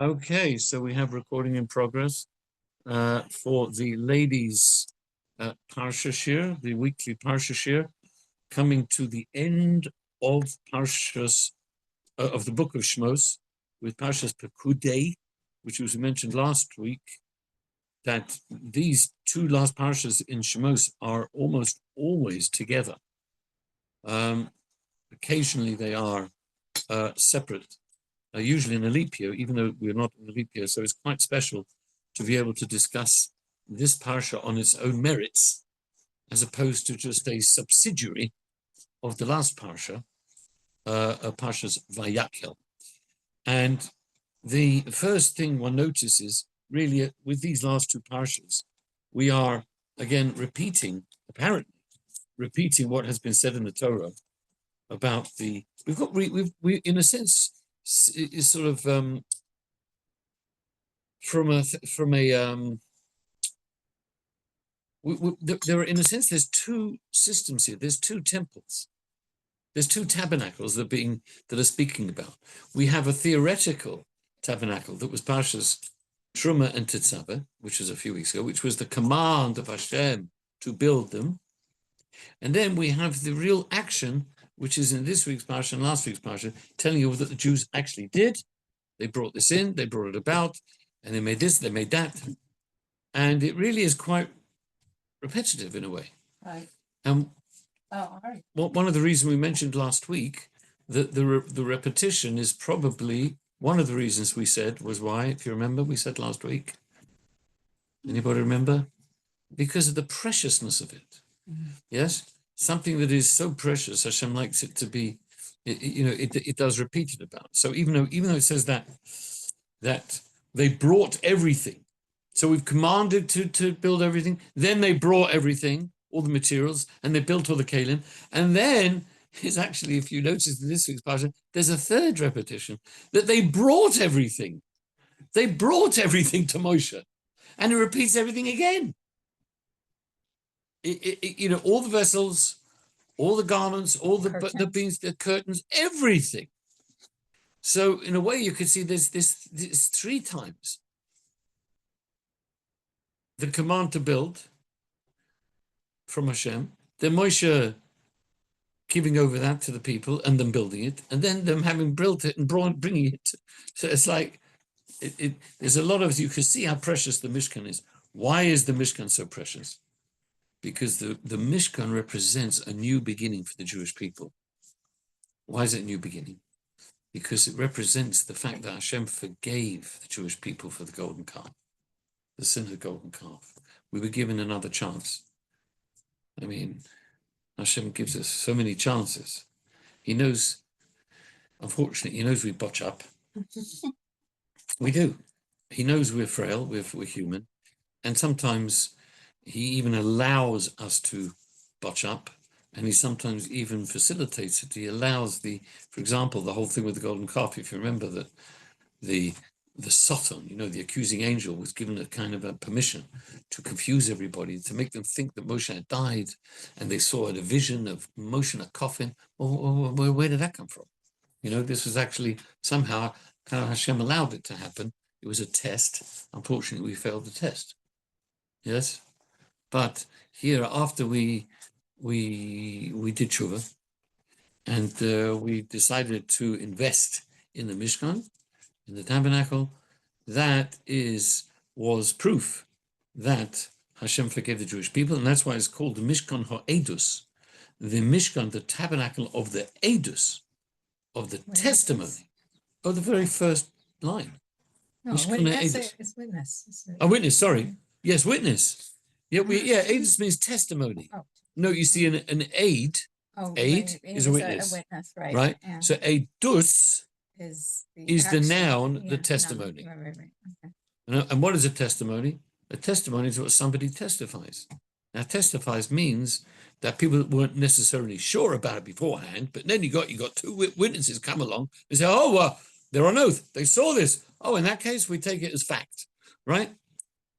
Okay, so we have recording in progress for the ladies' Parsha Shiur, the weekly Parsha Shiur, coming to the end of Parshas of the book of Shmos, with Parshas Pikudei, which was mentioned last week, that these two last Parshas in Shmos are almost always together. Occasionally they are separate. Usually in a leap year, even though we're not in a leap year, so it's quite special to be able to discuss this parsha on its own merits, as opposed to just a subsidiary of the last parsha, Parsha's Vayakhel. And the first thing one notices, really, with these last two parshas, we are again apparently repeating what has been said in the Torah about the. We in a sense is sort of there are, in a sense, there's two systems here. There's two temples. There's two tabernacles that are speaking about. We have a theoretical tabernacle that was Parshas Truma and Tetzaveh, which was a few weeks ago, which was the command of Hashem to build them. And then we have the real action, which is in this week's Parsha and last week's Parsha, telling you that the Jews actually did. They brought this in, they brought it about, and they made this, they made that. And it really is quite repetitive in a way. Right. And all right. one of the reasons we mentioned last week that the repetition is probably one of the reasons we said was why, if you remember, we said last week. Anybody remember? Because of the preciousness of it. Mm-hmm. Yes? Something that is so precious, Hashem likes it to be, it does repeat it about. So even though it says that they brought everything, so we've commanded to build everything, then they brought everything, all the materials, and they built all the kalim, and then it's actually, if you notice in this week's parsha, there's a third repetition, that they brought everything. They brought everything to Moshe, and it repeats everything again. All the vessels, all the garments, all the beans, the curtains, everything. So in a way, you could see there's this three times. The command to build from Hashem, then Moshe giving over that to the people and them building it, and then them having built it and bringing it. So it's like, there's a lot of, you can see how precious the Mishkan is. Why is the Mishkan so precious? Because the Mishkan represents a new beginning for the Jewish people. Why is it a new beginning? Because it represents the fact that Hashem forgave the Jewish people for the golden calf, the sin of the golden calf. We were given another chance. I mean, Hashem gives us so many chances. He knows, unfortunately, he knows we botch up. We do. He knows we're frail, we're human. And sometimes he even allows us to botch up, and he sometimes even facilitates it. He allows for example, the whole thing with the golden calf, if you remember that the Satan, the accusing angel, was given a kind of a permission to confuse everybody, to make them think that Moshe had died, and they saw a vision of Moshe in a coffin. Well, where did that come from? This was actually somehow kind of Hashem allowed it to happen. It was a test. Unfortunately, we failed the test. Yes? But here, after we did tshuva, and we decided to invest in the Mishkan, in the tabernacle, that was proof that Hashem forgave the Jewish people, and that's why it's called the Mishkan HaEdus, the Mishkan, the tabernacle of the Edus, of the testimony, of the very first line. No, it's witness. A witness, sorry. Yes, witness. Edus means testimony. Oh. No, you see, an aid is a witness. A witness, right? Right? Yeah. So Edus is the noun, the testimony. No. Right. Okay. And what is a testimony? A testimony is what somebody testifies. Now, testifies means that people weren't necessarily sure about it beforehand, but then you got two witnesses come along and say, they're on oath. They saw this. Oh, in that case, we take it as fact, right?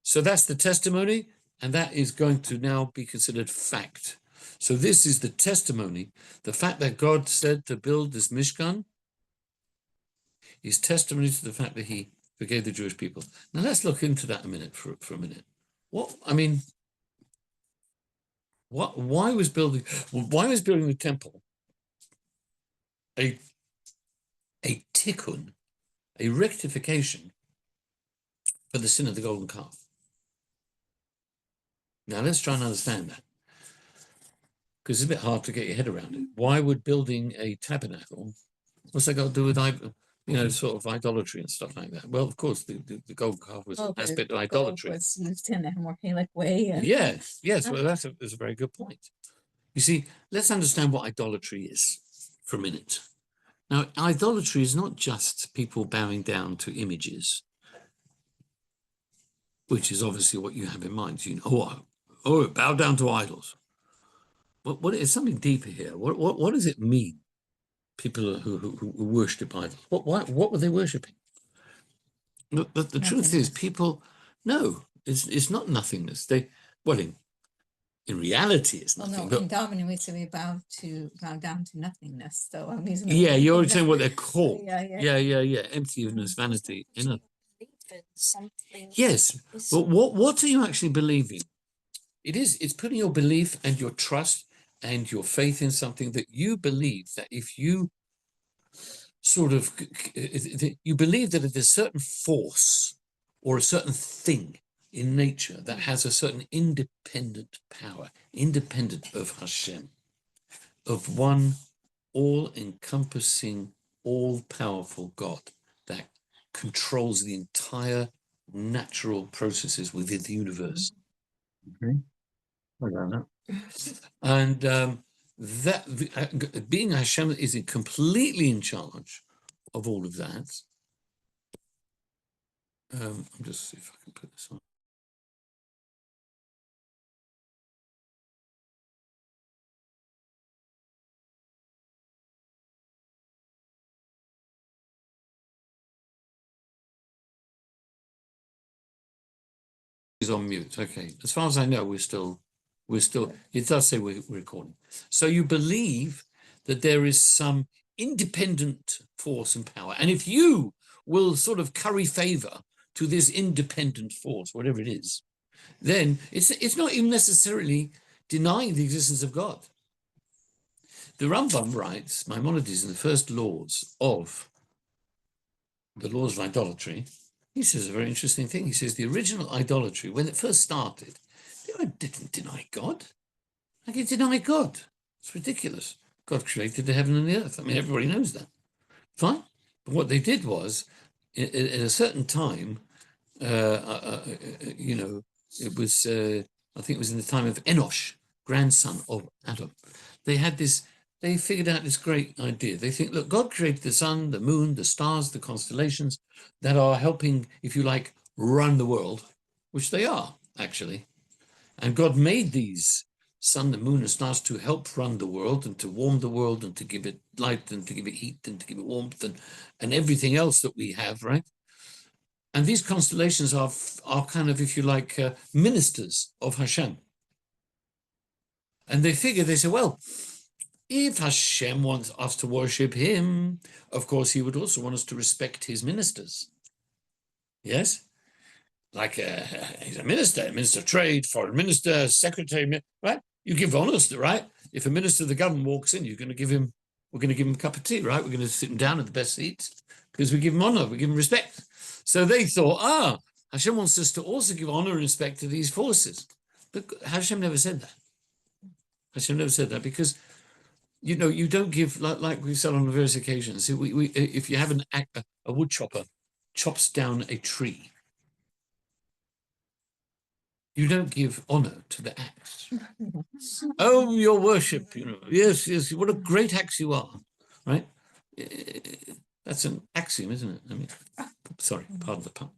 So that's the testimony, and that is going to now be considered fact. So this is the testimony. The fact that God said to build this Mishkan is testimony to the fact that he forgave the Jewish people. Now let's look into that a minute for a minute. Why was building the temple a tikkun, a rectification for the sin of the golden calf? Now let's try and understand that, because it's a bit hard to get your head around it. Why would building a tabernacle, what's that got to do with sort of idolatry and stuff like that? Well, of course, the golden calf was an aspect of idolatry. Was used in a more Halic way. Yes. Well, that's a very good point. You see, let's understand what idolatry is for a minute. Now, idolatry is not just people bowing down to images, which is obviously what you have in mind. Bow down to idols. What is something deeper here? What does it mean? People who worship idols. What were they worshiping? The truth is, people it's not nothingness. In reality, it's nothing. In Darwin, we say we bow down to nothingness. So I'm using. Yeah, you're saying what they're called. Yeah. Emptiness, vanity. Something. Yes, but what are you actually believing? It's putting your belief and your trust and your faith in something that you believe that if you you believe that there's a certain force or a certain thing in nature that has a certain independent power, independent of Hashem, of one all-encompassing, all-powerful God that controls the entire natural processes within the universe. Okay. And being Hashem is completely in charge of all of that. I'll just see if I can put this on. Is on mute. Okay. As far as I know, we're still. It does say we're recording. So you believe that there is some independent force and power, and if you will sort of curry favor to this independent force, whatever it is, then it's not even necessarily denying the existence of God. The Rambam writes, Maimonides, in the first laws of idolatry, he says a very interesting thing. He says the original idolatry, when it first started, they didn't deny God. Like, it denied God. It's ridiculous. God created the heaven and the earth. I mean, everybody knows that. Fine. But what they did was, at a certain time, it was, I think it was in the time of Enosh, grandson of Adam. They figured out this great idea. They think, look, God created the sun, the moon, the stars, the constellations that are helping, if you like, run the world, which they are, actually. And God made these sun, the moon, and stars to help run the world and to warm the world and to give it light and to give it heat and to give it warmth and everything else that we have, right? And these constellations are kind of, if you like, ministers of Hashem. And they say, well, if Hashem wants us to worship him, of course, he would also want us to respect his ministers. Yes? Like he's a minister of trade, foreign minister, secretary, right? You give honors, right? If a minister of the government walks in, we're going to give him a cup of tea, right? We're going to sit him down at the best seats because we give him honor, we give him respect. So they thought, Hashem wants us to also give honor and respect to these forces. But Hashem never said that. Hashem never said that because, you don't give, like we've said on various occasions, if you have a wood chopper chops down a tree, you don't give honor to the axe. Oh, your worship, yes, what a great axe you are, right? That's an axiom, isn't it? I mean, sorry, pardon the pun.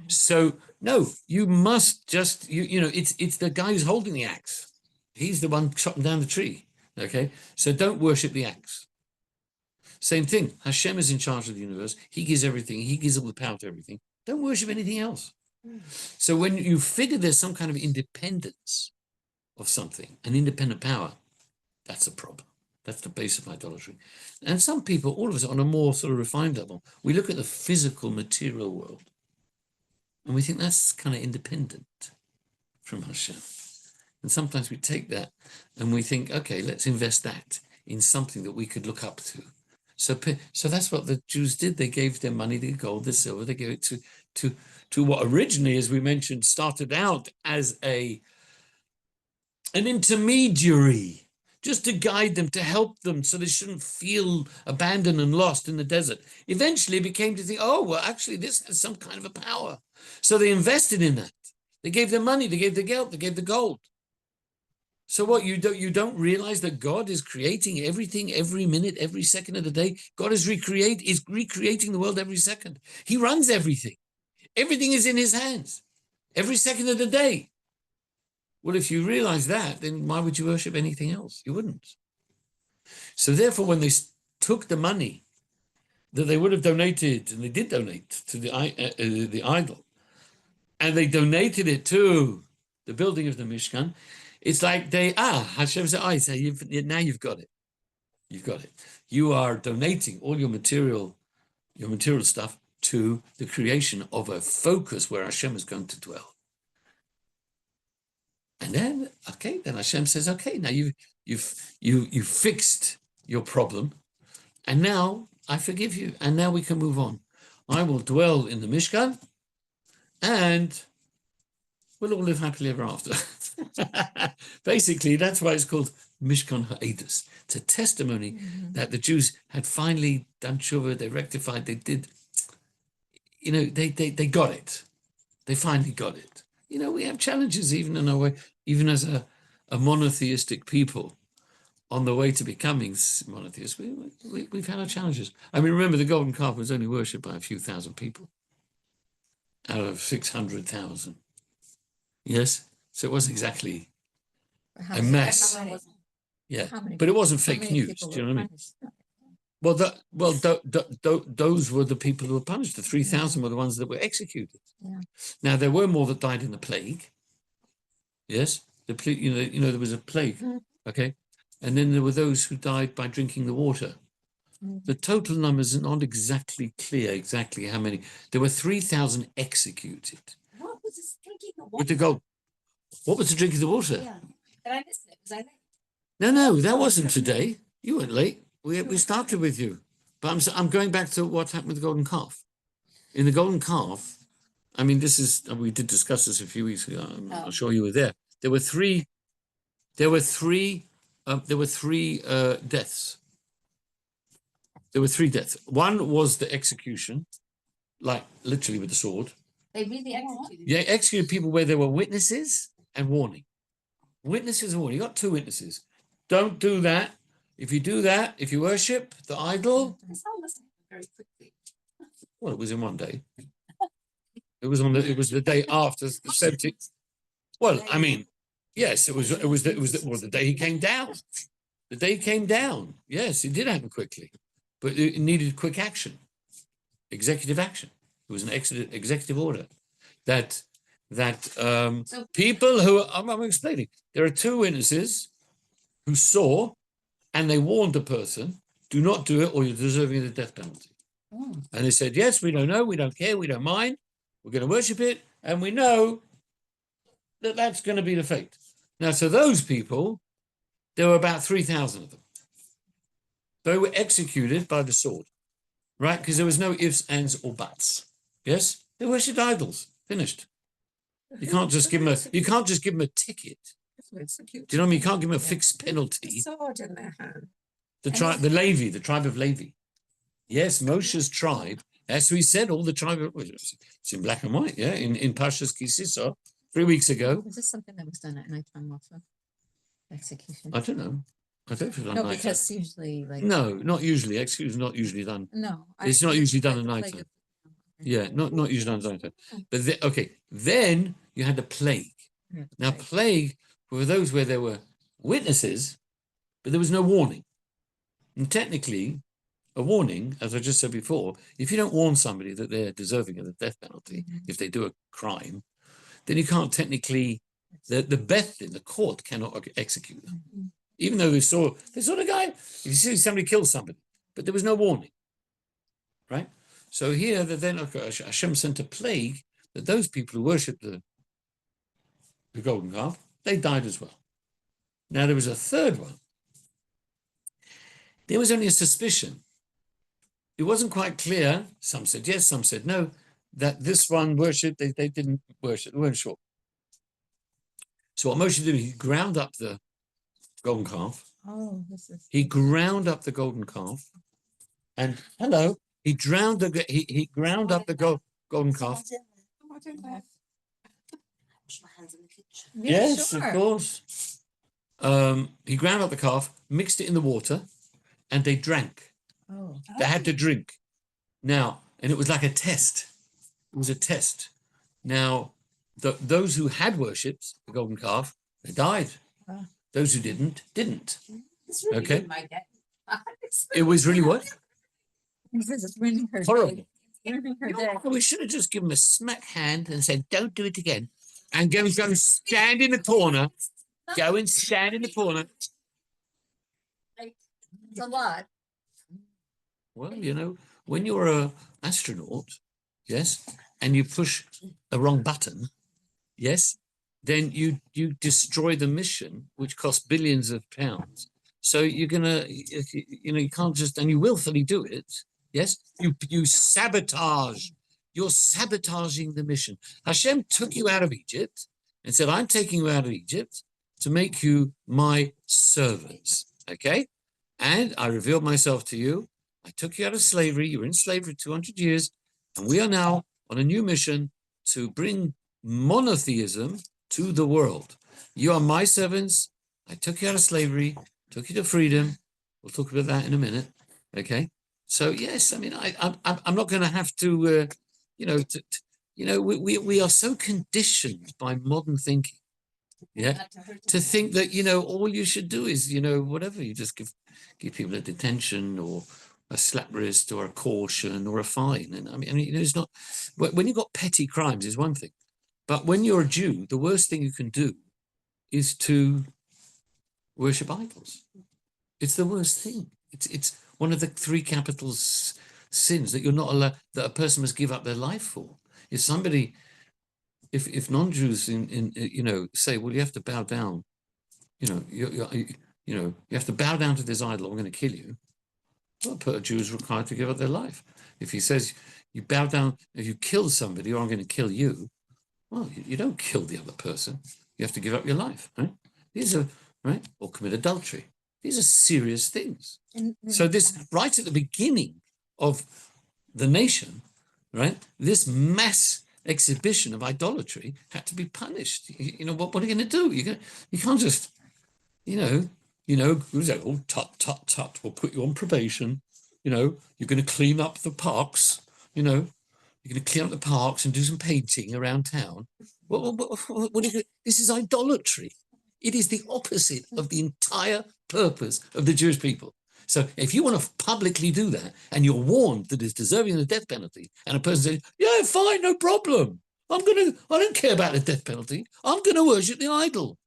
So no, you must just, it's the guy who's holding the axe. He's the one chopping down the tree. Okay, so don't worship the axe. Same thing. Hashem is in charge of the universe. He gives everything. He gives all the power to everything. Don't worship anything else. So when you figure there's some kind of independence of something, an independent power, that's a problem. That's the base of idolatry. And some people, all of us on a more sort of refined level, we look at the physical material world and we think that's kind of independent from Hashem. And sometimes we take that and we think, okay, let's invest that in something that we could look up to. So that's what the Jews did. They gave their money, the gold, the silver, they gave it to what originally, as we mentioned, started out as an intermediary, just to guide them, to help them so they shouldn't feel abandoned and lost in the desert. Eventually it became to think, oh, well, actually this has some kind of a power. So they invested in that. They gave their money, they gave the geld, they gave the gold. So what, you don't realize that God is creating everything every minute, every second of the day? God is recreating the world every second. He runs everything. Everything is in his hands every second of the day. Well, if you realize that, then why would you worship anything else? You wouldn't. So therefore, when they took the money that they would have donated, and they did donate to the idol, and they donated it to the building of the Mishkan, it's like Hashem said, now you've got it. You've got it. You are donating all your material stuff to the creation of a focus where Hashem is going to dwell. And then, then Hashem says, okay, now you've fixed your problem, and now I forgive you, and now we can move on. I will dwell in the Mishkan, and we'll all live happily ever after. Basically, that's why it's called Mishkan Ha'edus. It's a testimony that the Jews had finally done tshuva, they rectified, they did, they got it. They finally got it. We have challenges even in our way, even as a monotheistic people on the way to becoming monotheists. We've had our challenges. I mean, remember, the golden calf was only worshipped by a few thousand people out of 600,000. Yes? So it wasn't exactly a mass. Yeah, but it wasn't fake news. Do you know what I mean? Those were the people who were punished. The 3,000 were the ones that were executed. Yeah. Now there were more that died in the plague. Yes, there was a plague. Okay, and then there were those who died by drinking the water. The total numbers are not exactly clear. Exactly how many? There were 3,000 executed. What was this drinking the water? With the gold. What was the drinking the water? Yeah. Did I miss it? Was I late? No, that wasn't today. You weren't late. We started with you, but I'm going back to what happened with the golden calf. In the golden calf, I mean, we did discuss this a few weeks ago. I'm not sure you were there. There were three deaths. There were three deaths. One was the execution, like literally with the sword. They really executed. Yeah, executed people where there were witnesses and warning. Witnesses and warning. You got two witnesses. Don't do that. If you do that, if you worship the idol. This all must happen very quickly. Well, it was in one day. It was the day after the 17th. Well, I mean, yes, it was the day he came down. The day he came down. Yes, it did happen quickly, but it needed quick action, executive action. It was an executive order that people who I'm explaining. There are two witnesses who saw, and they warned the person, do not do it or you're deserving of the death penalty. And they said, yes, we don't know, we don't care, we don't mind, we're going to worship it, and we know that that's going to be the fate. Now, so those people, there were about 3,000 of them. They were executed by the sword, right? Because there was no ifs, ands, or buts. Yes? They worshipped idols. Finished. You can't just give them a ticket. Do you know what I mean? You can't give them a fixed penalty. Sword in their hand. The tribe of Levi. Yes, Moshe's tribe. As we said, all the tribe of it's in black and white, yeah, in Parsha's Kisisa 3 weeks ago. Is this something that was done at night time also? Execution. I don't know. I don't feel No, like because usually no, not usually. Execution is not usually done. No. It's not usually done at night time. Yeah, not usually done at night time. But then you had the plague. Now, plague were those where there were witnesses, but there was no warning. And technically, a warning, as I just said before, if you don't warn somebody that they're deserving of the death penalty, if they do a crime, then you can't technically, the Beth in the court cannot execute them. even though they saw the guy. If you see somebody kill somebody, but there was no warning, right? So here, then Hashem sent a plague that those people who worshipped the golden calf, they died as well. Now there was a third one. There was only a suspicion. It wasn't quite clear. Some said yes, some said no. That this one worshipped, they didn't worship. They weren't sure. So what Moshe did, he ground up the golden calf. Oh, this is. He ground up the golden calf, and he ground he ground up the golden calf. Wash my hands in the kitchen. Yeah, Yes, sure. of course. He ground up the calf, mixed it in the water, and they drank. Oh, They had to drink. Now, and it was like a test. It was a test. Now, those who had worshipped the golden calf, they died. Wow. Those who didn't. It's really Okay. in my day. It was really what? this is ruining her Horrible. day. Ruining her day. We should have just given him a smack hand and said, don't do it again. And go and stand in the corner. Go and stand in the corner. It's a lot. Well, when you're an astronaut, yes, and you push a wrong button, yes, then you destroy the mission, which costs billions of pounds. So you're gonna, you can't just, and you willfully do it. Yes, you sabotage. You're sabotaging the mission. Hashem took you out of Egypt and said, "I'm taking you out of Egypt to make you my servants." Okay, and I revealed myself to you. I took you out of slavery. You were in slavery 200 years, and we are now on a new mission to bring monotheism to the world. You are my servants. I took you out of slavery, took you to freedom. We'll talk about that in a minute. Okay. So yes, I mean, I'm not going to have to, we are so conditioned by modern thinking, yeah, Not hurt to them. think that all you should do is whatever, you just give people a detention or a slap wrist or a caution or a fine. And I mean, it's not, when you've got petty crimes is one thing, but when you're a Jew, the worst thing you can do is to worship idols. It's the worst thing. It's one of the three capital sins that you're not allowed, that a person must give up their life for. If somebody, if non-Jews say, well, you have to bow down, you have to bow down to this idol, or I'm going to kill you. Well, a Jew is required to give up their life. If he says you bow down, if you kill somebody, or I'm going to kill you, well, you don't kill the other person. You have to give up your life, right? These are right, or commit adultery. These are serious things. So this, right at the beginning of the nation, right, this mass exhibition of idolatry had to be punished. What are you going to do? You can't just, who's that? Oh, tut. We'll put you on probation. You're going to clean up the parks. You're going to clean up the parks and do some painting around town. What is it? This is idolatry. It is the opposite of the entire purpose of the Jewish people. So if you want to publicly do that, and you're warned that it's deserving of the death penalty, and a person says, yeah, fine, no problem. I don't care about the death penalty. I'm going to worship the idol.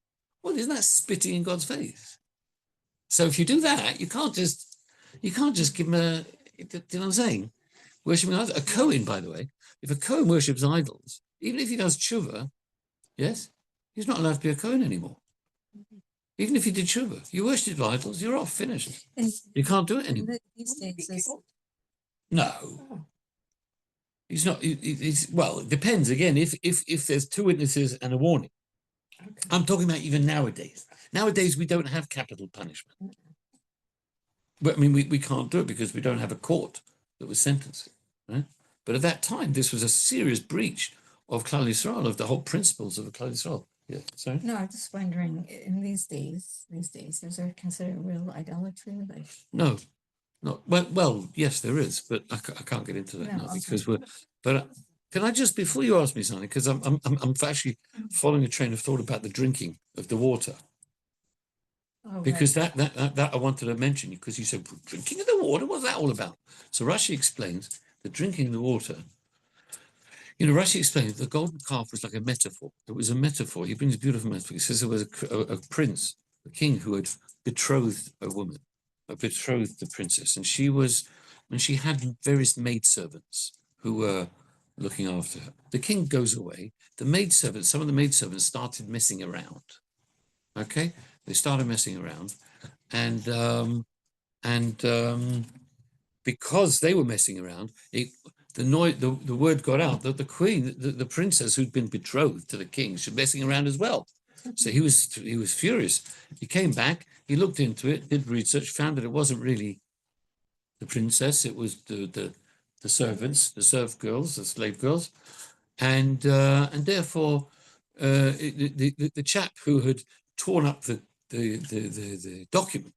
Well, isn't that spitting in God's face? So if you do that, you can't just give him do you know what I'm saying? Worshipping idols. A Kohen, by the way, if a Kohen worships idols, even if he does tshuva, yes, he's not allowed to be a Kohen anymore. Even if you did tshuva, you worship idols, you're off, finished. You can't do it anymore. These days, it's- No. He's not, well, it depends. Again, if there's two witnesses and a warning. Okay. I'm talking about even nowadays. Nowadays, we don't have capital punishment. But I mean, we can't do it because we don't have a court that was sentencing, right? But at that time, this was a serious breach of Klal Yisrael, of the whole principles of the Klal Yisrael. Yeah, sorry? no, I'm just wondering, in these days, is there considered real idolatry? Like, No, well, yes, there is, but I can't get into that No, now okay. because but can I just, before you ask me something, because I'm actually following a train of thought about the drinking of the water, oh, because right. that I wanted to mention, because you said drinking of the water, what's that all about? So Rashi explains the drinking of the water. Rashi explains the golden calf was like a metaphor. It was a metaphor. He brings a beautiful metaphor. He says there was a prince a king who had betrothed a woman, betrothed the princess, and she had various maidservants who were looking after her. The king goes away. Some of the maidservants started messing around. Okay, they started messing around, and because they were messing around, the word got out that the queen, the princess who'd been betrothed to the king, was messing around as well. So he was furious. He came back, he looked into it, did research, found that it wasn't really the princess, it was the servants, the serf girls, the slave girls, and therefore the chap who had torn up the document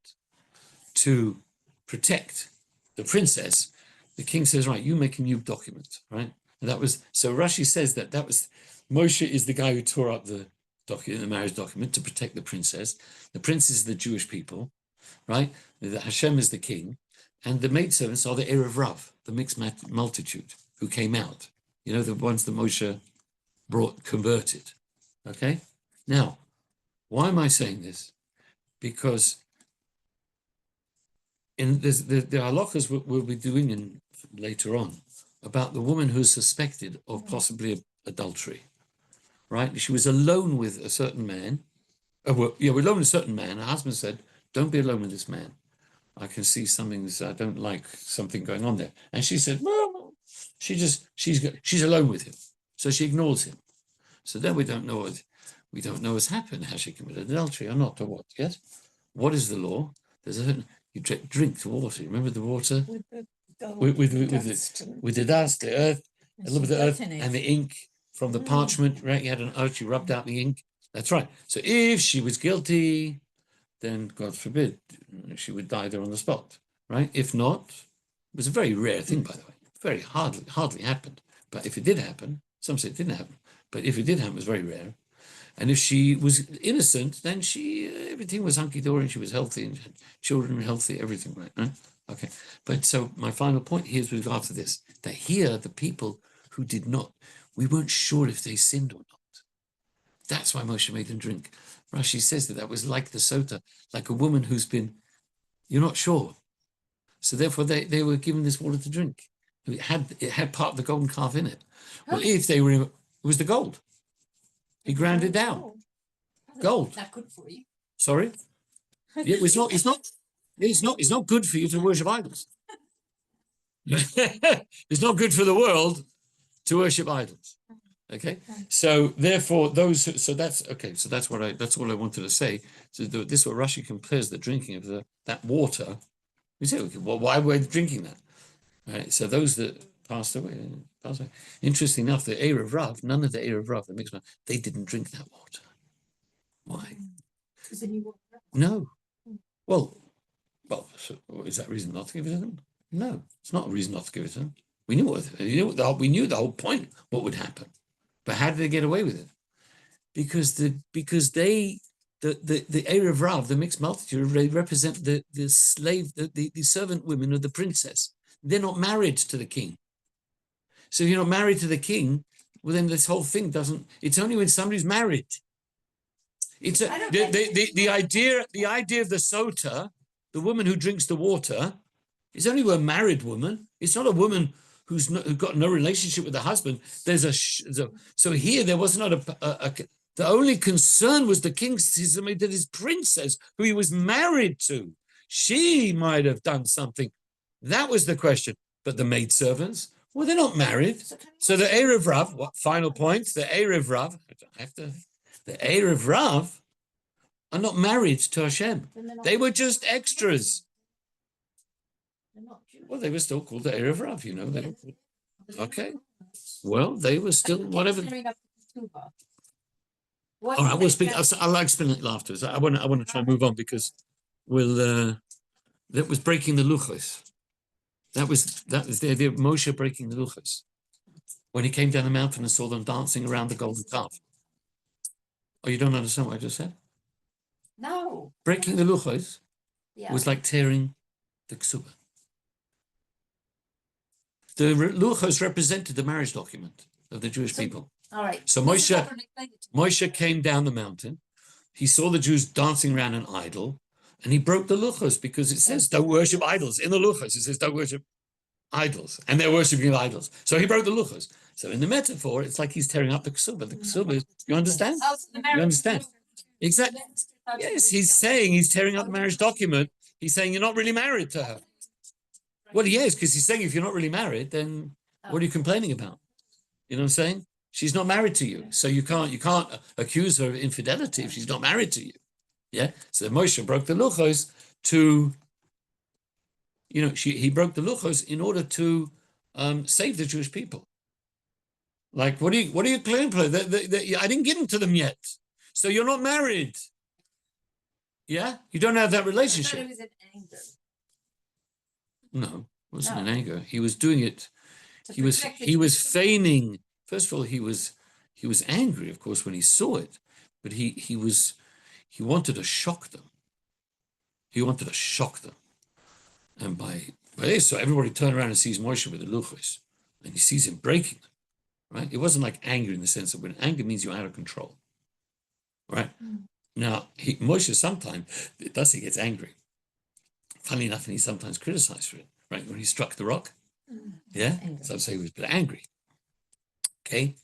to protect the princess, the king says, right, you make a new document, right? And that was, so Rashi says that was, Moshe is the guy who tore up the document, the marriage document, to protect the princess. The princess is the Jewish people, right? The Hashem is the king, and the maidservants are the Erev Rav, the mixed multitude who came out. You know, the ones that Moshe converted. Okay? Now, why am I saying this? Because in the halachas we'll be doing later on about the woman who's suspected of possibly adultery, right? She was alone with a certain man. We're alone with a certain man. Her husband said, don't be alone with this man. I can see I don't like something going on there. And she said, well, she's alone with him. So she ignores him. So then we don't know what's happened. Has she committed adultery or not, or what? Yes? What is the law? There's a certain, you drink the water. Remember the water? With the dust, the earth, a little bit of the earth, and the ink from the parchment, right? You had an earth, you rubbed out the ink. That's right. So if she was guilty, then God forbid, she would die there on the spot, right? If not, it was a very rare thing, by the way. Very hardly happened. But if it did happen, some say it didn't happen, but if it did happen, it was very rare. And if she was innocent, then everything was hunky-dory, and she was healthy, and had children were healthy, everything, right? Okay. But so my final point here is with regard to this, that here, the people who did not, we weren't sure if they sinned or not. That's why Moshe made them drink. Rashi says that was like the sota, like a woman you're not sure. So therefore they were given this water to drink. It had part of the golden calf in it. Well, if they were, it was the gold. He ground it down. Gold. Not good for you. Sorry? Yeah, it's not good for you to worship idols. It's not good for the world to worship idols. Okay, so therefore that's all I wanted to say. So this is what Rashi compares the drinking of that water. We say, okay, well, why were they drinking that? Right. So those that passed away. Interesting enough, the Erev Rav, none of the Erev Rav, the mixed man, they didn't drink that water. Why? No. Well, so is that reason not to give it to them? No, it's not a reason not to give it to them. We knew the whole point, what would happen. But how did they get away with it? Because the Erev Rav, the mixed multitude, they represent the slave, the servant women of the princess. They're not married to the king. So if you're not married to the king, well then this whole thing doesn't. It's only when somebody's married. It's the idea of the sota, the woman who drinks the water, is only a married woman. It's not a woman who's got no relationship with the husband. So here there was not the only concern was the king's, that his princess, who he was married to, she might have done something. That was the question. But the maidservants, well, they're not married. So the Erev Rav, what final point? The Erev Rav, the Erev Rav are not married to Hashem. They were just extras. Well, they were still called the Erev Rav, you know. Okay. Well, they were still whatever. All right, we'll speak. I'll explain it afterwards. I want to try and move on because that was breaking the luchos. That was the idea of Moshe breaking the luchos when he came down the mountain and saw them dancing around the golden calf. Oh, you don't understand what I just said? No. Breaking the luchos was like tearing the ksuba. The luchos represented the marriage document of the Jewish people. All right. So Moshe came down the mountain. he saw the Jews dancing around an idol, and he broke the luchos because it says don't worship idols. In the luchos, it says don't worship idols, and they're worshiping idols. So he broke the luchos. So in the metaphor, it's like he's tearing up the ksuba. The ksuba, you understand? You understand? Exactly. Yes, he's saying he's tearing up the marriage document. He's saying you're not really married to her. Well, he is, because he's saying if you're not really married, then what are you complaining about? You know what I'm saying? She's not married to you, so you can't accuse her of infidelity if she's not married to you. Yeah. So Moshe broke the luchos to, he broke the luchos in order to save the Jewish people. Like, what are you claiming? I didn't give them to them yet, so you're not married. Yeah, you don't have that relationship. I thought it was in anger. No, it wasn't in anger. He was doing it. To He was protect the he was Jews. feigning. First of all, he was angry, of course, when he saw it, but he wanted to shock them. He wanted to shock them, and by this, so everybody turned around and sees Moshe with the luchos, and he sees him breaking them. Right? It wasn't like anger in the sense that when anger means you're out of control. Right? Now, Moshe sometimes does he gets angry. Funnily enough, and he's sometimes criticized for it. Right? When he struck the rock. Yeah. So I'd say he was a bit angry. Okay.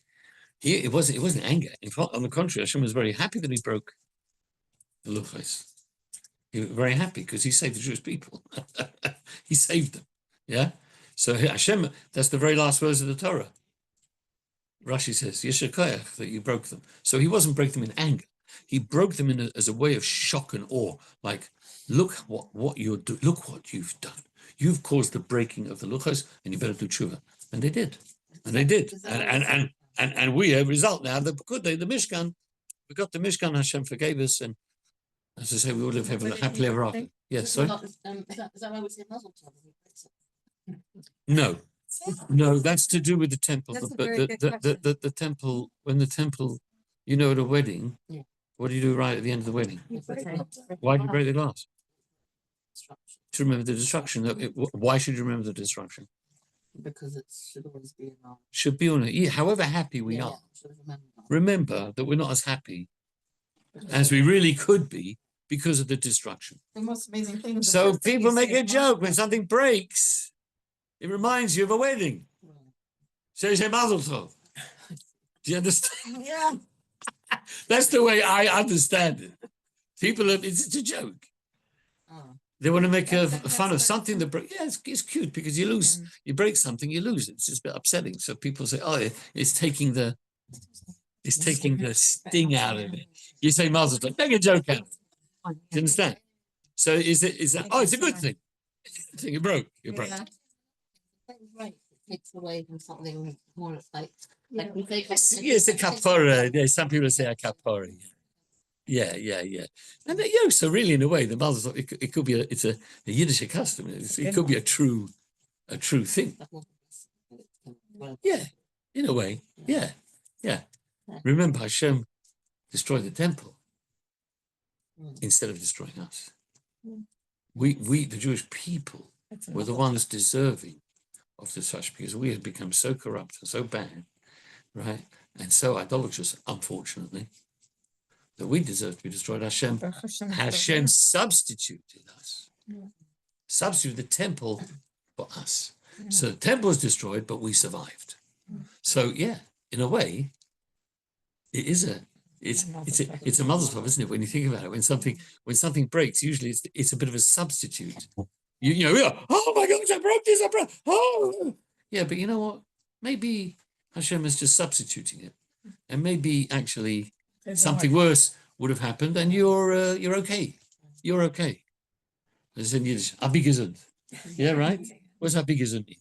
It wasn't anger. In fact, on the contrary, Hashem was very happy that he broke the luchos. He was very happy because he saved the Jewish people. He saved them. Yeah. So Hashem, that's the very last words of the Torah. Rashi says, Yesher koach, that you broke them. So he wasn't breaking them in anger. He broke them as a way of shock and awe. Like, look what you're doing. Look what you've done. You've caused the breaking of the luchos, and you better do tshuva. And they did. And they did. And we have a result now. The Pikudei, the Mishkan, we got the Mishkan. Hashem forgave us, and as I say, we all live happily ever after. Yes, sorry. Is that why we say Mazel Tov? No, that's to do with the temple. That's a But very good question. the temple, when the temple, at a wedding, Yeah. what do you do right at the end of the wedding? Okay. Why do you break the glass? Destruction. To remember the destruction. Why should you remember the destruction? Because it should always be in our. Should be on it. However happy we are, should have remembered that. remember that we're not as happy as we really could be because of the destruction. The most amazing thing is the So first thing people you make say a is joke Mazel when Tov. something breaks. It reminds you of a wedding. So you say Mazel Tov. Do you understand? Yeah. That's the way I understand it. People, it's a joke. Oh. They want to make That's fun of what- something that breaks. Yeah, it's cute because you lose. You break something, you lose it. It's just a bit upsetting. So people say, "Oh, it's taking the sting out of it." You say Mazel Tov, take a joke out. Do you understand? So is that? Oh, it's a good thing. You broke. You broke. Yeah. Right, it takes away from something more like we say. Yes, a kapora. Yeah, some people say a kapora. Yeah. And so really, in a way, the Mazel Tov, it could be it's a Yiddish custom. It could be a true thing. Yeah, in a way. Yeah. Remember, Hashem destroyed the temple instead of destroying us. We, the Jewish people, That's were the another- ones deserving of the such because we had become so corrupt and so bad, right, and so idolatrous, unfortunately, that we deserve to be destroyed. Hashem substituted us, substituted the temple for us. So the temple was destroyed, but we survived. So yeah, in a way, it is it's a Mazel Tov, isn't it? When you think about it, when something breaks, usually it's a bit of a substitute. Oh my gosh, I broke this, oh yeah, but you know what? Maybe Hashem is just substituting it, and maybe actually something worse would have happened, and you're okay. You're okay. As in Yiddish, abi gesund. Yeah, right. What's abi gesund mean?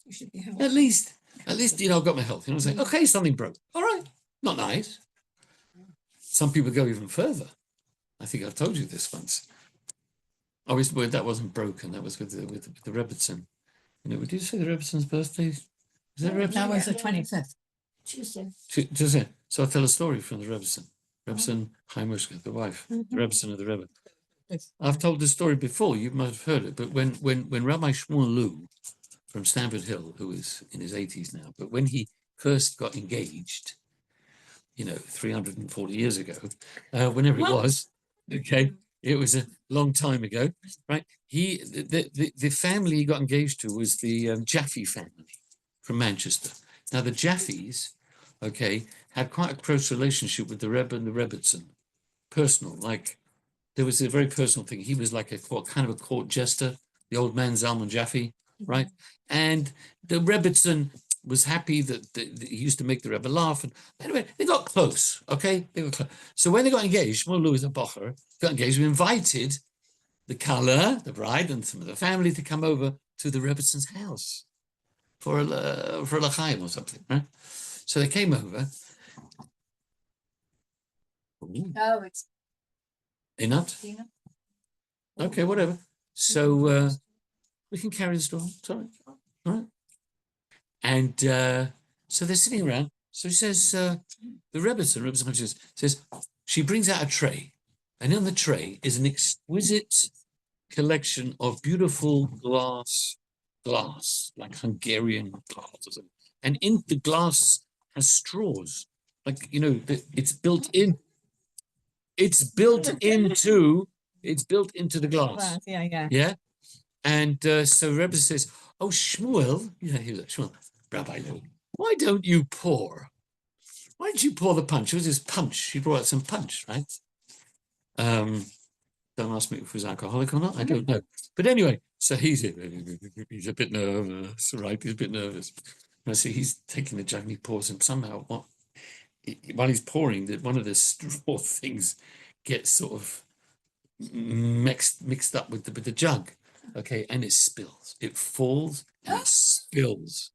You should be At least, I've got my health. I'm saying, okay, something broke. All right, not nice. Some people go even further. I think I've told you this once. Obviously, that wasn't broken. That was with the Rebbitzin. Did you say the Rebbitzins' birthday? Is that Rebbitzin? That was the 25th. Tuesday. So I'll tell a story from the Rebbitzin. Rebbitzin Chaimushka, the wife, the Rebbitzin of the Rebbe. I've told this story before. You might have heard it. But when Rabbi Shmuel Lu from Stanford Hill, who is in his 80s now, but when he first got engaged, 340 years ago, whenever it was. Okay, it was a long time ago, right? The family he got engaged to was the Jaffe family from Manchester. Now the Jaffes, okay, had quite a close relationship with the Rebbe and the Rebbitzin, personal. Like there was a very personal thing. He was like kind of a court jester, the old man Zalman Jaffe, right? And the Rebbitzin was happy that he used to make the Rebbe laugh. And anyway, they got close, okay? They got close. So when they got engaged, Shmuel Louis and Bocher got engaged, we invited the Kala, the bride, and some of the family to come over to the Rebbitzins' house for a l'chaim or something, right? So they came over. Ooh, Oh, it's they not? Tina. Okay, whatever. So we can carry the story. Sorry. All right. And so they're sitting around. So she says, the Rebbitzin says, she brings out a tray. And on the tray is an exquisite collection of beautiful glass, like Hungarian glass or something. And in the glass has straws. Like, it's built in. It's built into the glass. Yeah. Yeah. And so Rebbe says, "Oh, Shmuel, he was like, Shmuel, Rabbi, why don't you pour? Why don't you pour the punch?" It was this punch. She brought out some punch, right? Don't ask me if he was alcoholic or not. I don't know. But anyway, so he's a bit nervous, right? He's a bit nervous. I see he's taking the jug and he pours, and somehow, while he's pouring, one of the straw things gets sort of mixed up with the jug. Okay, and it spills. It falls and it spills,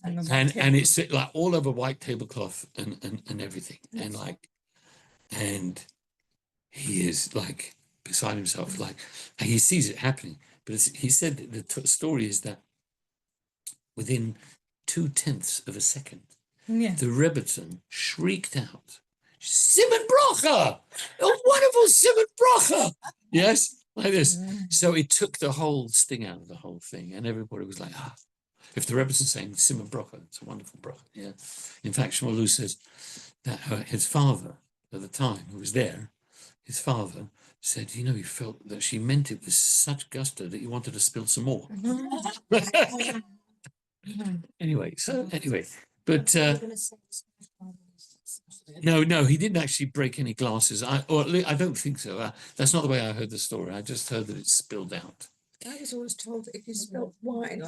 and it's like all over white tablecloth and everything, and he is like beside himself, like, and he sees it happening. But he said that the story is that within 0.2 of a second, the Rebbitzin shrieked out, "Simon Bracha! A wonderful Simon Bracha!" Yes. Like this. So it took the whole sting out of the whole thing, and everybody was like, if the Rebbe is saying Simon Bracha, it's a wonderful bracha. Yeah. In fact, Shmuel Lu says that his father at the time, who was there, his father said, he felt that she meant it with such gusto that he wanted to spill some more. Anyway, but no, he didn't actually break any glasses. I don't think so. That's not the way I heard the story. I just heard that it spilled out. I was always told that if you spilled wine,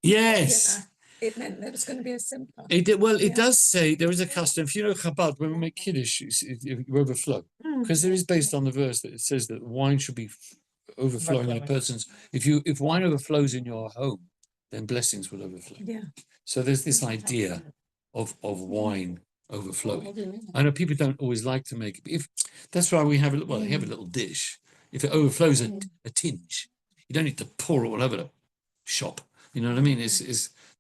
Yes, it meant there was going to be a simcha. it did. Well, it does say there is a custom. If you know Chabad, when we make kiddush, you overflow, because there is based on the verse that it says that wine should be overflowing in a person's. If wine overflows in your home, then blessings will overflow. Yeah. So there's this idea of wine overflowing. I know people don't always like to make it. That's why we have a little dish. If it overflows a tinge, you don't need to pour it all over the shop. You know what I mean? It's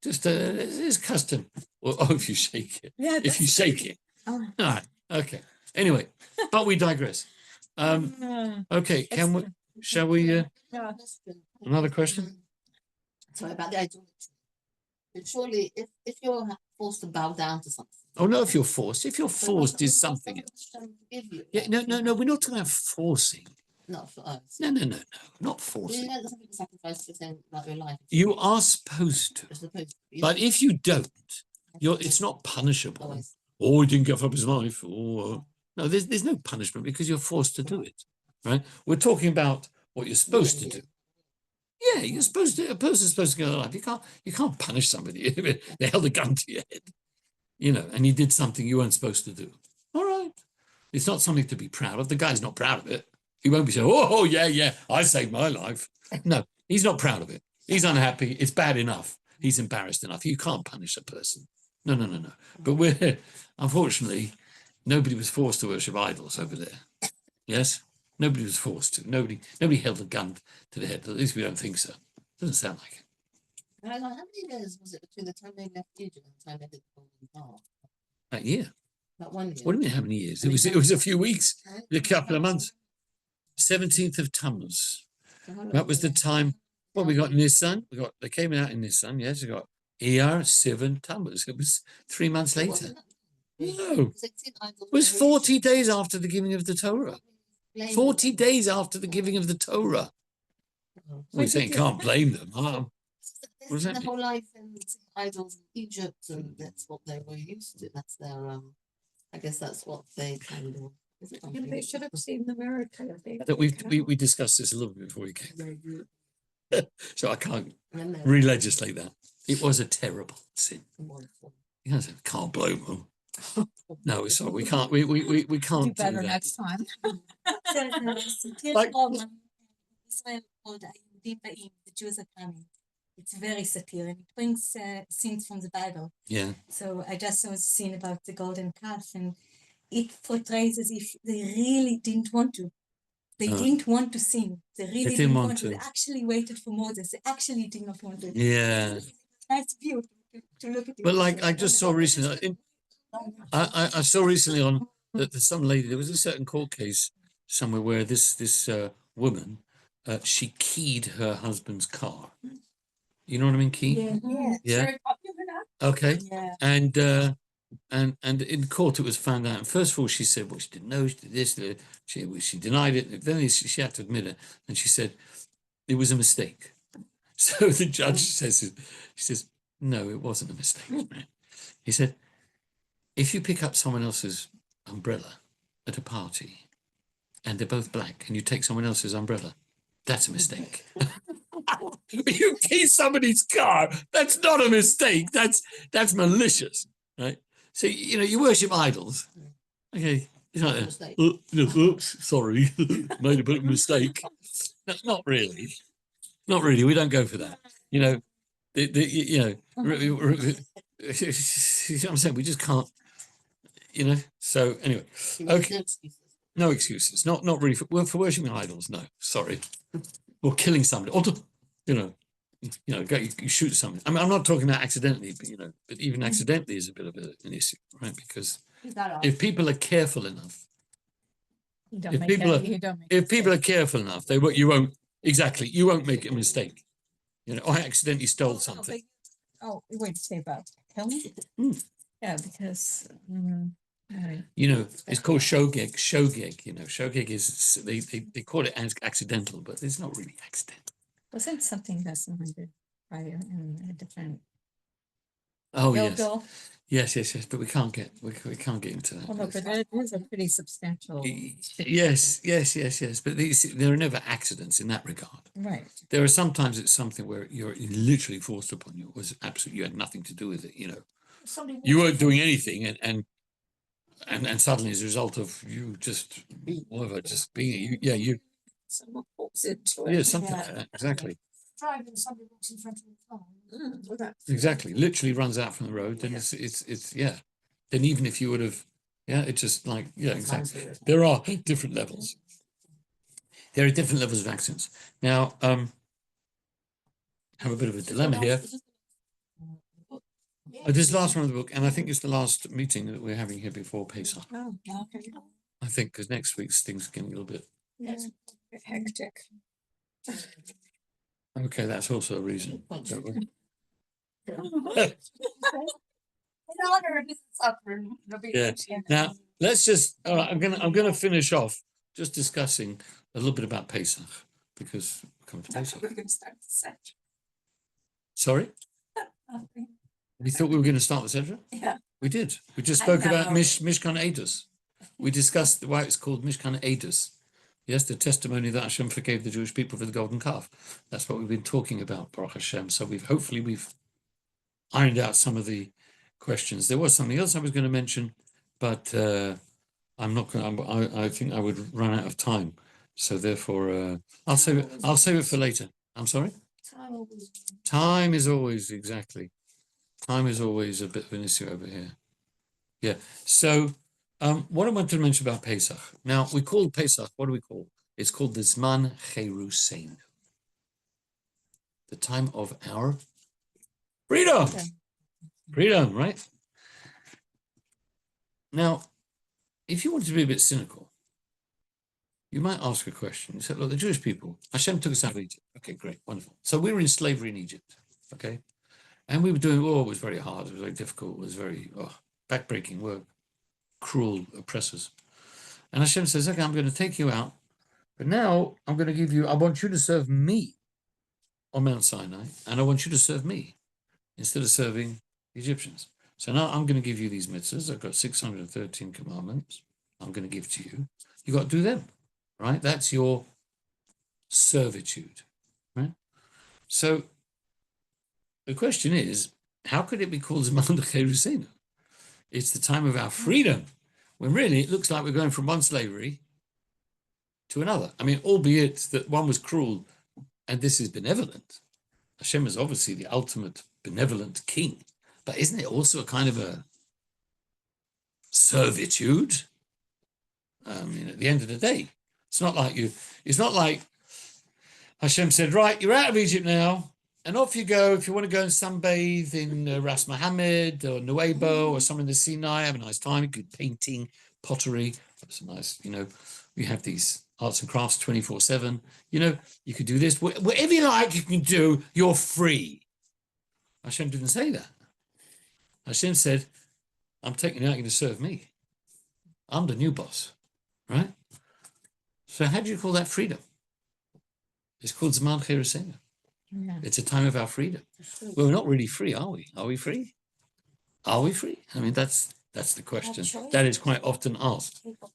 just it's custom. Or if you shake it. Yeah. If you shake it. All right. Okay. Anyway, but we digress. Okay. Shall we? Another question? Sorry about the idolatry. But surely, if you're forced to bow down to something. Oh no! If you're forced is something else. Yeah. No. We're not talking about forcing. Not for us. No. Not forcing. You know, there's something to sacrifice to things like your life. You are supposed to. But if you don't, it's not punishable. He didn't give up his life. No, there's no punishment because you're forced to do it. Right? We're talking about what you're supposed to do. Yeah, you're supposed to. A person's supposed to go alive. You can't punish somebody. They held a gun to your head, and you did something you weren't supposed to do. All right, it's not something to be proud of. The guy's not proud of it. He won't be saying, "Oh yeah, I saved my life." No, he's not proud of it. He's unhappy. It's bad enough. He's embarrassed enough. You can't punish a person. No. But unfortunately, nobody was forced to worship idols over there. Yes. Nobody was forced to. Nobody held a gun to the head. At least we don't think so. Doesn't sound like it. How many years was it between the time they left Egypt and the time they did the Golden Path? That year. Not 1 year. What do you mean? How many years? It was a few weeks. A couple of months. 17th of Tammuz. That was the time. Well, we got Nisan. They came out in Nisan. Yes, we got Iyar, Sivan, Tammuz. It was 3 months later. No, 16 idols it was were 40 days after the giving of the Torah. blamed 40 them. days after the giving of the Torah. We're saying can't blame them. What They does spent that their whole life in idols in Egypt, and that's what they were used to. That's their I guess that's what they kind of. They should have seen America. that we discussed this a little bit before we came, so I can't And then re-legislate that. It was a terrible sin. wonderful. Yes, can't blame them. No, sorry, we can't. We can't Do do better that. next time. Like- Israel called Ayudim Ba'im, the Jews are coming. It's very satire and it brings scenes from the Bible. Yeah, So I just saw a scene about the golden calf and it portrays as if they really didn't want to. They Oh. didn't want to sin. They really didn't didn't want want to. to. They actually waited for Moses. They actually did not want to. yeah. Nice view to look at it. But like I just saw recently, I saw recently on that there's some lady. There was a certain court case somewhere where this woman, she keyed her husband's car. You know what I mean? Key. Yeah. Yeah. Very popular now. Yeah. Okay. And in court it was found out. And first of all, she said, well, she didn't know. She did this. She denied it. Then she had to admit it, and she said it was a mistake. So the judge says, she says, no, it wasn't a mistake. He said, if you pick up someone else's umbrella at a party, and they're both black, and you take someone else's umbrella, that's a mistake. You key somebody's car. That's not a mistake. That's malicious, right? So you worship idols. Okay, it's like Mistake. oops, sorry, made a bit of a mistake. No, not really. Not really. We don't go for that. You know, you know what I'm saying. We just can't. So anyway, okay. No excuses. Not really for worshiping idols. No, sorry. Or killing somebody. Or you shoot something. I mean, I'm not talking about accidentally, but even accidentally is a bit of an issue, right? Because if people are careful enough, You don't If make people that- are- you don't make if people are mistakes. careful enough, you won't make a mistake. I accidentally stole something. Oh, wait, say about killing? Hmm. Yeah, because alright. It's called shogeg. Shogeg is they call it accidental, but it's not really accidental. Wasn't something that's minded prior in a different Oh bill? yes. But we can't get into that. Well, no, but it is a pretty substantial. Yes. But there are never accidents in that regard. Right. There are sometimes it's something where you're literally forced upon you. It was absolutely, you had nothing to do with it. You weren't doing anything, and suddenly as a result of you just being, Someone pulls it to yeah, it. something like that. Exactly. Driving, somebody walks in front of the car. Well, that's- Exactly. Literally runs out from the road. Then it's Then even if you would have, it's just like, exactly. There are different levels. There are different levels of accidents. Now, have a bit of a dilemma here. This is the last one of the book, and I think it's the last meeting that we're having here before Pesach. Oh, okay. I think because next week's things are getting a little bit. Yes. Hectic. Okay, that's also a reason. Don't we? In honor of his suffering. Yeah. Now let's just. All right, I'm gonna finish off just discussing a little bit about Pesach because we're coming to Pesach. We're gonna start the set. Sorry, we thought we were going to start the Sedra. Yeah. We did. We just I spoke about know. Mishkan Eidos. We discussed why it's called Mishkan Eidos. Yes, the testimony that Hashem forgave the Jewish people for the golden calf. That's what we've been talking about, Baruch Hashem. So hopefully we've ironed out some of the questions. There was something else I was going to mention, but I'm not going. I think I would run out of time. So therefore, I'll save it for later. I'm sorry. Time is always exactly. Time is always a bit of an issue over here. Yeah. So, what I wanted to mention about Pesach. Now, we call Pesach, what do we call? It's called the Zman Cheruseinu. The time of our freedom. Freedom, right? Now, if you wanted to be a bit cynical, you might ask a question. You said, look, the Jewish people, Hashem took us out of Egypt. Okay, great, wonderful. So we were in slavery in Egypt, okay? And we were doing, it was very hard, it was very difficult, it was very backbreaking work. cruel oppressors. And Hashem says, okay, I'm going to take you out, but now I want you to serve me on Mount Sinai, and I want you to serve me instead of serving the Egyptians. So now I'm going to give you these mitzvahs. I've got 613 commandments I'm going to give to you. You got to do them, right? That's your servitude, right? So the question is, how could it be called Zman Cherusenu? It's the time of our freedom, when really it looks like we're going from one slavery to another. I mean, albeit that one was cruel and this is benevolent. Hashem is obviously the ultimate benevolent king, but isn't it also a kind of a servitude? I mean, at the end of the day, it's not like Hashem said, right, you're out of Egypt now, and off you go. If you want to go and sunbathe in Ras Mohammed or Nuevo or somewhere in the Sinai, have a nice time, good painting, pottery. That's a nice, we have these arts and crafts 24/7. You could do this. Whatever you like, you can do. You're free. Hashem didn't say that. Hashem said, I'm taking you out, you're going to serve me. I'm the new boss, right? So how do you call that freedom? It's called Zman Cherusenu. Yeah. It's a time of our freedom. Well, we're not really free, are we? Are we free? Are we free? I mean, that's the question. That is quite often asked. We've got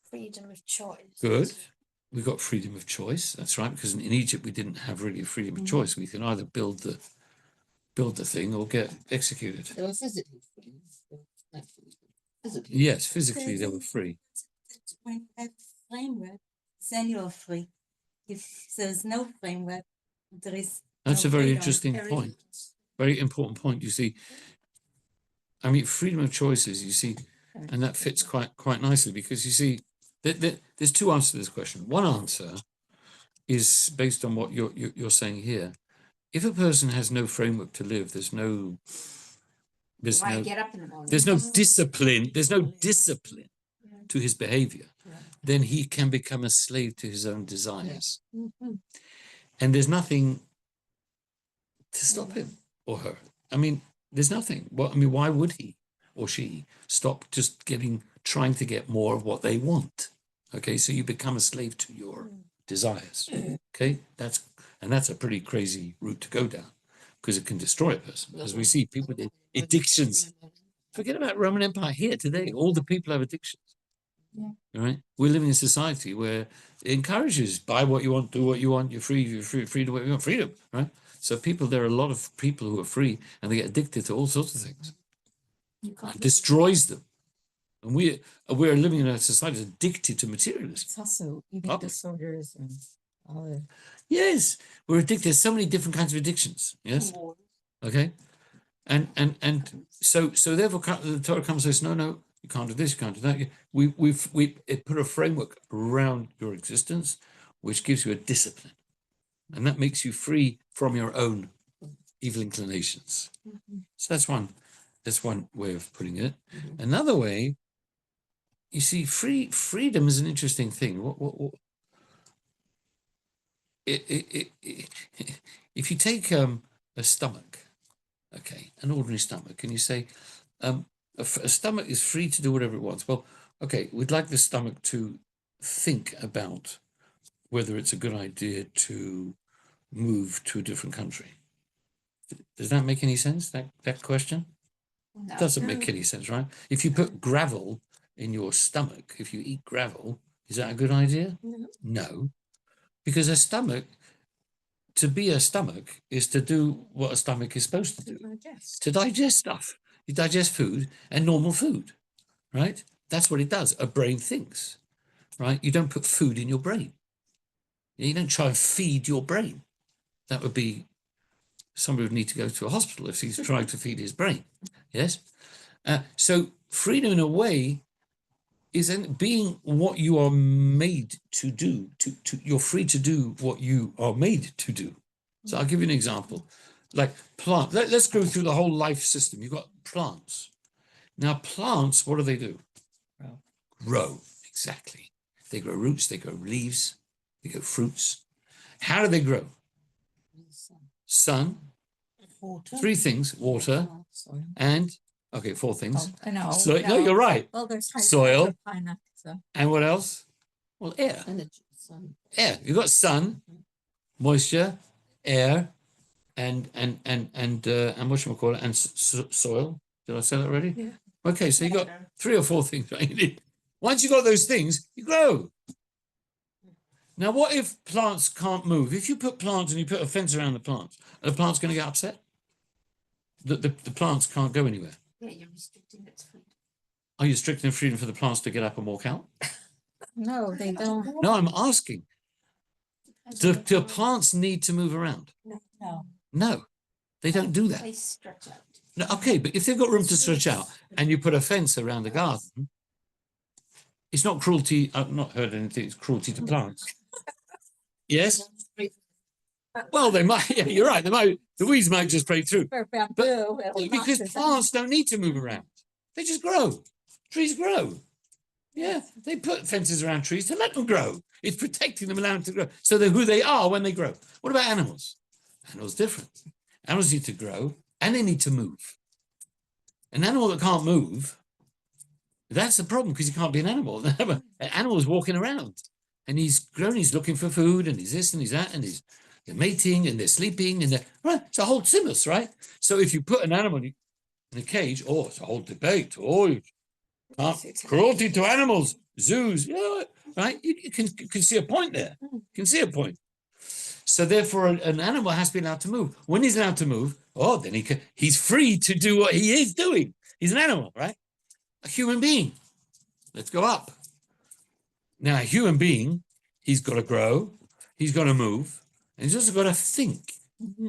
freedom of choice. Good. We've got freedom of choice. That's right, because in Egypt we didn't have really a freedom of choice. We can either build the thing or get executed. They were physically free. They were actually physically. Yes, physically they were free. When you have framework, then you're free. If there's no framework, there is That's no a very freedom. interesting point. Very important point. You see, I mean, freedom of choices, you see, and that fits quite nicely, because you see, there's two answers to this question. One answer is based on what you're saying here. If a person has no framework to live, there's no Get up in the morning. there's no discipline to his behavior, then he can become a slave to his own desires. And there's nothing to stop him or her. I mean, there's nothing. Well, I mean, why would he or she stop just trying to get more of what they want? Okay, so you become a slave to your desires. Okay, that's a pretty crazy route to go down, because it can destroy a person. As we see, people with addictions. Forget about Roman Empire here today. All the people have addictions. Yeah. Right? We're living in a society where it encourages buy what you want, do what you want. You're free to do what you want. Freedom, right? So there are a lot of people who are free and they get addicted to all sorts of things. It destroys them. And we're living in a society that's addicted to materialism. It's also eating Up. disorders and all the. Yes, we're addicted. There's so many different kinds of addictions. Yes. Okay. And so therefore the Torah comes and says, no, you can't do this, you can't do that. We put a framework around your existence, which gives you a discipline, and that makes you free from your own evil inclinations. So that's one way of putting it. Another way, you see, freedom is an interesting thing. If you take a stomach, okay, an ordinary stomach, and you say a stomach is free to do whatever it wants. Well, okay, we'd like the stomach to think about whether it's a good idea to move to a different country. Does that make any sense, that question? No. Doesn't make any sense, right? If you put gravel in your stomach, if you eat gravel, is that a good idea? No, because to be a stomach is to do what a stomach is supposed to do, to digest stuff. You digest food and normal food, right? That's what it does. A brain thinks, right? You don't put food in your brain. You don't try and feed your brain. That would be, somebody would need to go to a hospital if he's trying to feed his brain. Yes. So freedom in a way is being what you are made to do. You're free to do what you are made to do. So I'll give you an example. Like plant. Let's go through the whole life system. You've got plants. Now plants, what do? Grow. Exactly. They grow roots, they grow leaves, they grow fruits. How do they grow? Sun. Water. Three things: water Soil. and Okay, 4 things. Oh, no, No, you're right. Well, there's Soil. hydroponic, so. And what else? Well, air. Energy, sun. Air. You've got sun, moisture, air, and whatchamacallit, and soil. Did I say that already? Yeah. Okay, so you got 3 or 4 things, right? Once you got those things, you grow. Now, what if plants can't move? If you put plants and you put a fence around the plants, are the plants going to get upset? The plants can't go anywhere. Yeah, you're restricting its freedom. Are you restricting freedom for the plants to get up and walk out? No, they don't. No, I'm asking. Depends Do on the kind. plants need to move around? No. No, they don't do that. They stretch out. No, okay, but if they've got room to stretch out and you put a fence around the garden, it's not cruelty. I've not heard anything. It's cruelty to plants. Yes. Well, they might. Yeah, you're right. They might. The weeds might just break through. For bamboo, it'll Because knock it plants don't need to move around. They just grow. Trees grow. Yeah, they put fences around trees to let them grow. It's protecting them, allowing them to grow. So they're who they are when they grow. What about animals? Animals different. Animals need to grow and they need to move. An animal that can't move, that's the problem because he can't be an animal. An animal is walking around and he's grown, he's looking for food and he's this and he's that and they're mating and they're sleeping and right. It's a whole stimulus, right? So if you put an animal in a cage, it's a whole debate. Cruelty to animals, zoos, right? You can see a point there. You can see a point. So therefore, an animal has to be allowed to move. When he's allowed to move, then he's free to do what he is doing. He's an animal, right? A human being. Let's go up. Now, a human being, he's got to grow, he's got to move, and he's also got to think. Mm-hmm.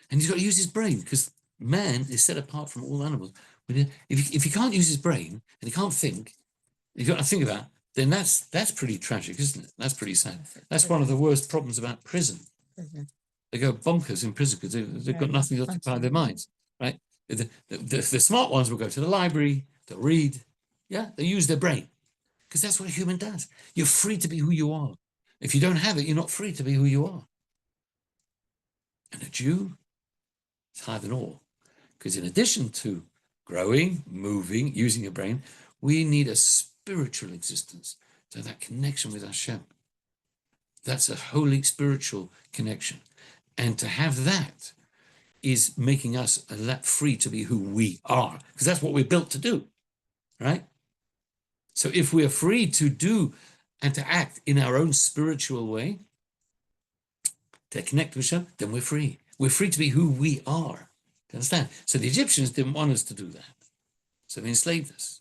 And he's got to use his brain because man is set apart from all animals. If he can't use his brain and he can't think, you've got to think about, then that's pretty tragic, isn't it? That's pretty sad. That's one of the worst problems about prison. Mm-hmm. They go bonkers in prison because they've got nothing to occupy their minds, right? The smart ones will go to the library, they'll read, they use their brain because that's what a human does. You're free to be who you are. If you don't have it, you're not free to be who you are. And a Jew is higher than all because in addition to growing, moving, using your brain, we need a spiritual existence. So that connection with Hashem. That's a holy spiritual connection. And to have that is making us free to be who we are, because that's what we're built to do, right? So if we're free to do and to act in our own spiritual way, to connect with Hashem, then we're free. We're free to be who we are. Do you understand? So the Egyptians didn't want us to do that. So they enslaved us.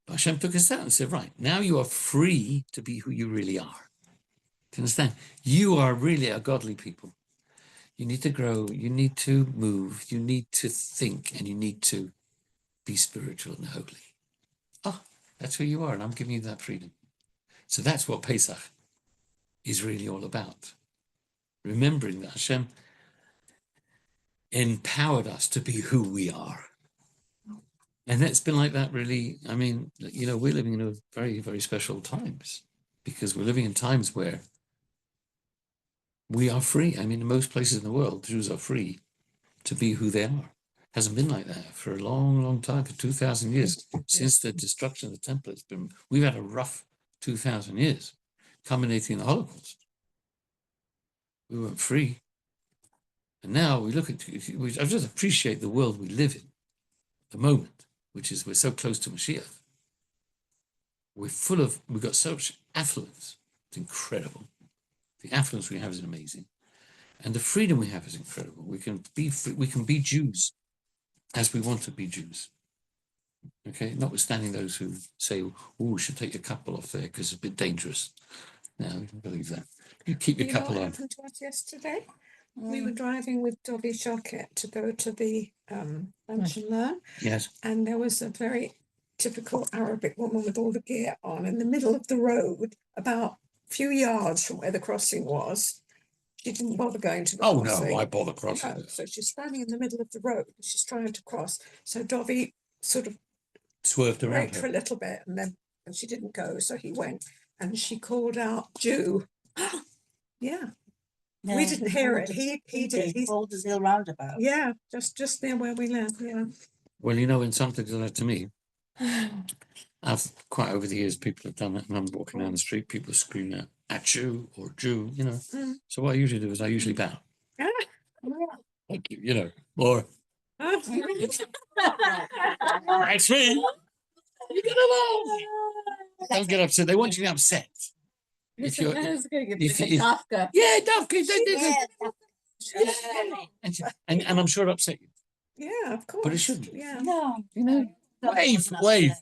But Hashem took us out and said, right, now you are free to be who you really are. Do you understand? You are really a godly people. You need to grow, you need to move, you need to think, and you need to be spiritual and holy. That's who you are, and I'm giving you that freedom. So that's what Pesach is really all about. Remembering that Hashem empowered us to be who we are. And it's been like that really. I mean, we're living in a very, very special times because we're living in times where we are free. I mean, in most places in the world, Jews are free to be who they are. Hasn't been like that for a long, long time, for 2,000 years. Since the destruction of the temple, we've had a rough 2,000 years, culminating in the Holocaust. We weren't free. And now we look at, I just appreciate the world we live in at the moment, which is we're so close to Mashiach. We've got so much affluence. It's incredible. The affluence we have is amazing. And the freedom we have is incredible. We can be Jews as we want to be Jews. Okay, notwithstanding those who say, we should take your couple off there because it's a bit dangerous. No, we don't believe that. You keep your couple what on. happened to us yesterday? We were driving with Dobby Shockett to go to the lunch and learn, Yes. and there was a very typical Arabic woman with all the gear on in the middle of the road, about a few yards from where the crossing was. She didn't bother going to the crossing. No, I bother crossing. No, so she's standing in the middle of the road. She's trying to cross. So Dobby sort of Swerved around braked for a little bit, and she didn't go. So he went, and she called out, "Jew!" Yeah. We didn't hear it. He did. He's Balders Hill roundabout. yeah, just near where we live. Yeah. Well, you know, when something does that to me, I've quite over the years, people have done it, and I'm walking down the street, people scream out at you or Jew, you know. Mm. So what I usually do is I usually bow. Ah. Thank you, you know, or Ah. that's me. You get along. Don't get upset. They want you to get upset. If you're, It's gonna get if- like if- a Kafka. yeah, Dovkin, Yeah, and I'm sure it upset you. Yeah, of course. shouldn't. Yeah. No, you know, Wave.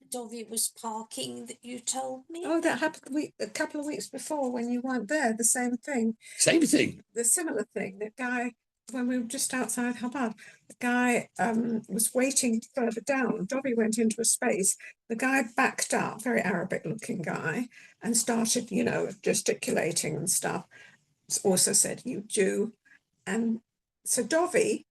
Dovey was parking that you told me. Oh, that happened a couple of weeks before when you weren't there. The same thing. Same thing. The similar thing. The guy, when we were just outside Chabad, the guy was waiting further down. Dobby went into a space. The guy backed up, very Arabic looking guy, and started, you know, gesticulating and stuff. Also said, "You Jew." And so Dovey,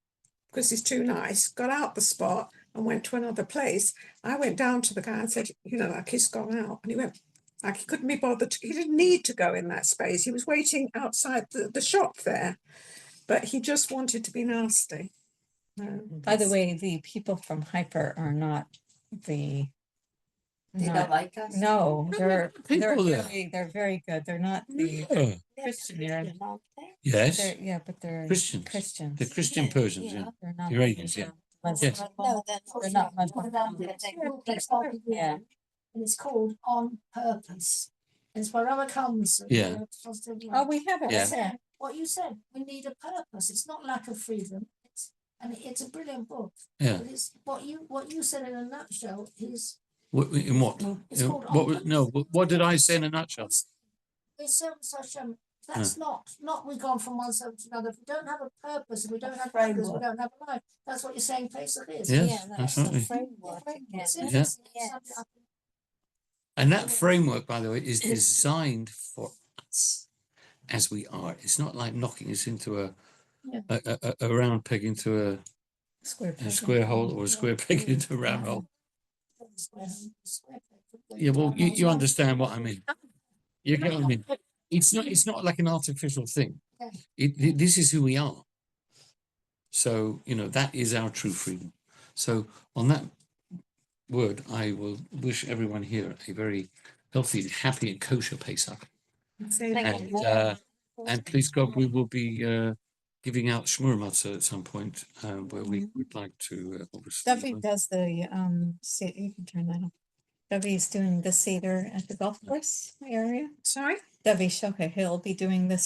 because he's too nice, got out the spot and went to another place. I went down to the guy and said, you know, like he's gone out. And he went, like he couldn't be bothered. He didn't need to go in that space. He was waiting outside the shop there, but he just wanted to be nasty. by the way, the people from Hyper are not the. they not- don't like us. No, they're People there. they're very good. They're not the Yeah. Christian. They're, Aren't they? Yes. yeah, but they're Christians. Christians. The Christian Yeah, Persians, yeah. yeah. They're not Iranians, yeah. Muslims. Yes. No, they're They're not. not Muslim. Yeah. And it's called On Purpose. It's wherever comes. Yeah. Oh, we have it. Yeah. Said, what you said, we need a purpose. It's not lack of freedom. It's a brilliant book. Yeah. But it's what you said in a nutshell is In what? It's In called what? Open. No. What did I say in a nutshell? it's such that's not we've gone from one side to another. If we don't have a purpose, if we don't have Framework. purpose, we don't have a life. That's what you're saying Pesach is. Yes, Yeah, that's absolutely. the framework. It's again. interesting. It's Yes. something I can- And that framework, by the way, is designed for us as we are. It's not like knocking us into a round peg into a square hole or a square peg into a round hole. Yeah, well, you understand what I mean. You get what I mean. It's not like an artificial thing. This is who we are. So, you know, that is our true freedom. So on that word, I will wish everyone here a very healthy, happy and kosher Pesach. And please God, we will be giving out Shmur Matzah at some point where we would like to obviously. Duffy does the you can turn that on. Duffy's doing the Seder at the golf course area. Sorry? Duffy Shoka, he'll be doing this